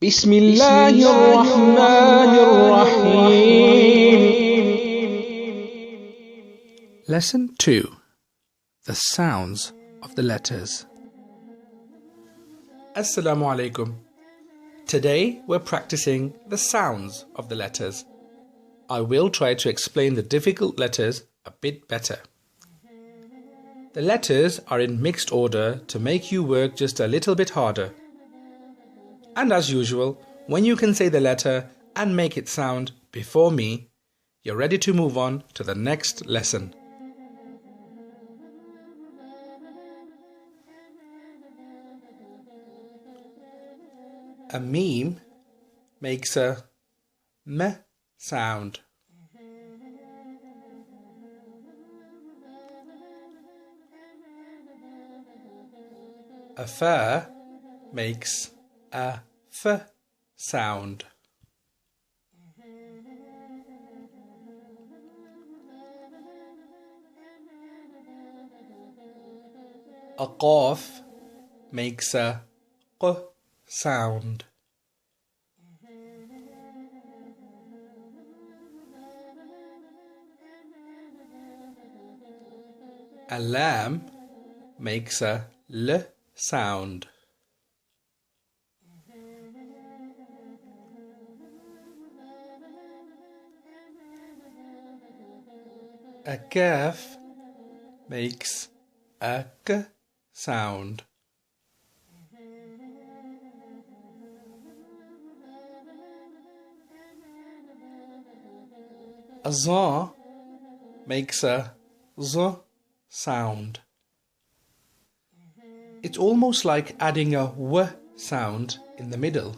بسم الله الرحمن الرحيم. Lesson 2. The sounds of the letters. Assalamu alaikum. Today we're practicing the sounds of the letters. I will try to explain the difficult letters a bit better. The letters are in mixed order to make you work just a little bit harder. And as usual, when you can say the letter and make it sound before me, you're ready to move on to the next lesson. A meme makes a m sound. A fur makes a f sound. A qaf makes a q sound. A lam makes a l sound. A kaf makes a k sound. A za makes a z sound. It's almost like adding a w sound in the middle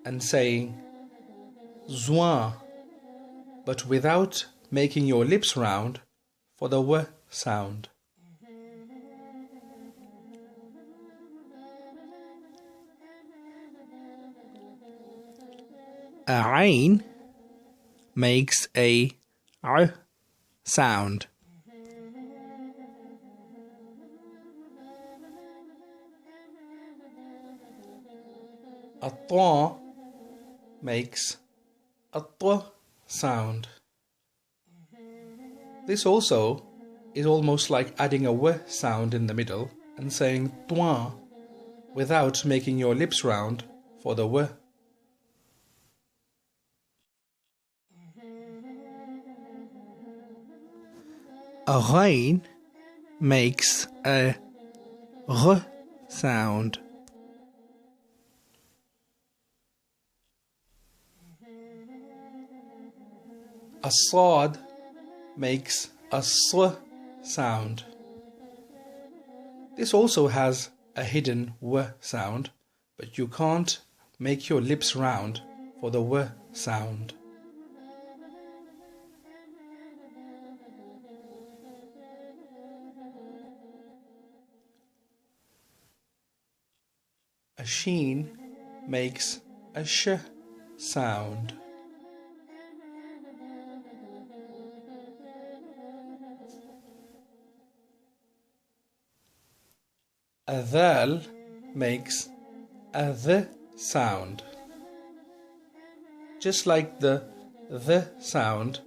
and saying zwa, but without making your lips round for the w sound. A ain makes a r sound. A ta makes a t sound. This also is almost like adding a w sound in the middle and saying twa without making your lips round for the w. A ghain makes a r sound. A sad makes a s sound. This also has a hidden w sound, but you can't make your lips round for the w sound. A sheen makes a sh sound. A dhal makes a th sound. Just like the th sound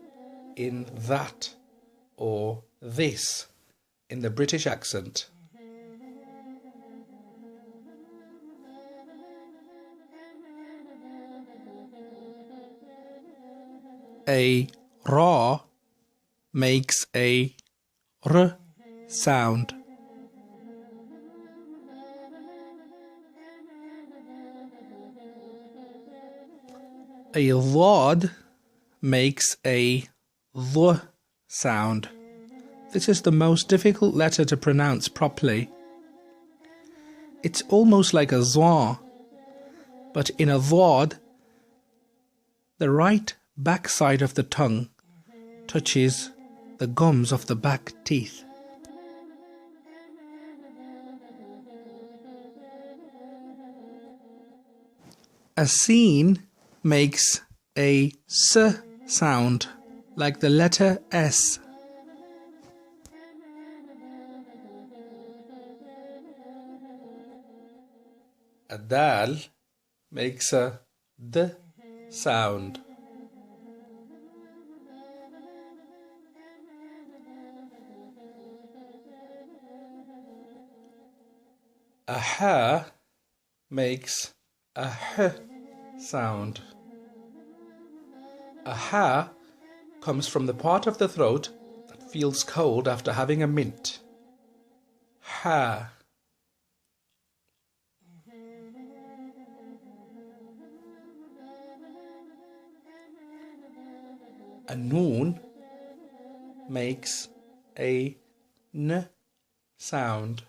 in that or this in the British accent. A ra makes a r sound. A dhad makes a th sound. This is the most difficult letter to pronounce properly. It's almost like a za, but in a dhad, the right back side of the tongue touches the gums of the back teeth. A sin makes a s sound, like the letter S. A dal makes a D sound. A ha makes a h sound. A ha comes from the part of the throat that feels cold after having a mint. Ha. A noon makes a n sound.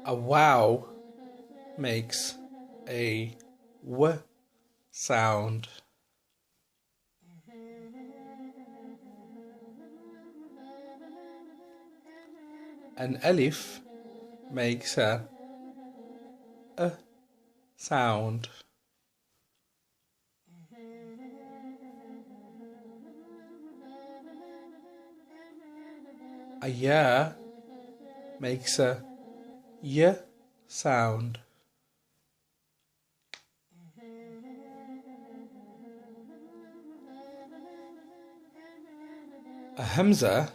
A wow makes a w sound. An alif makes a sound. A ya makes a y sound. A hamza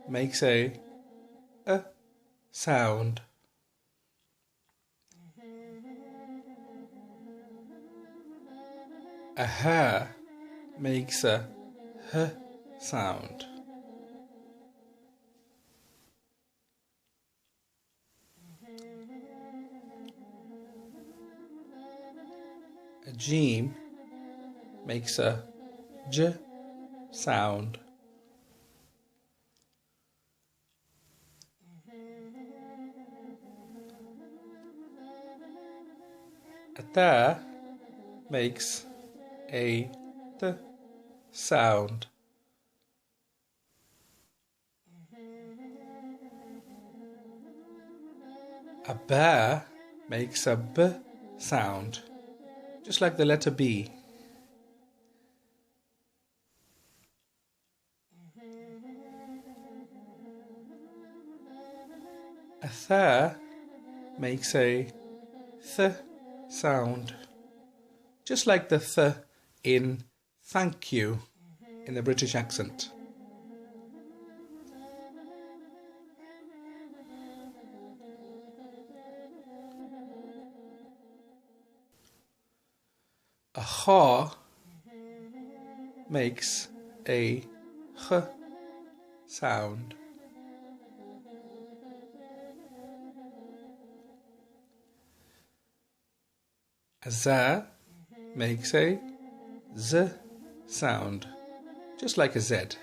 makes a sound. A ha makes a h sound. A jim makes a j sound. A ta makes a t sound. A ba makes a b sound, just like the letter B. A tha makes a th sound, just like the th in thank you in the British accent. A kha makes a h sound. A za makes a z sound, just like a Z.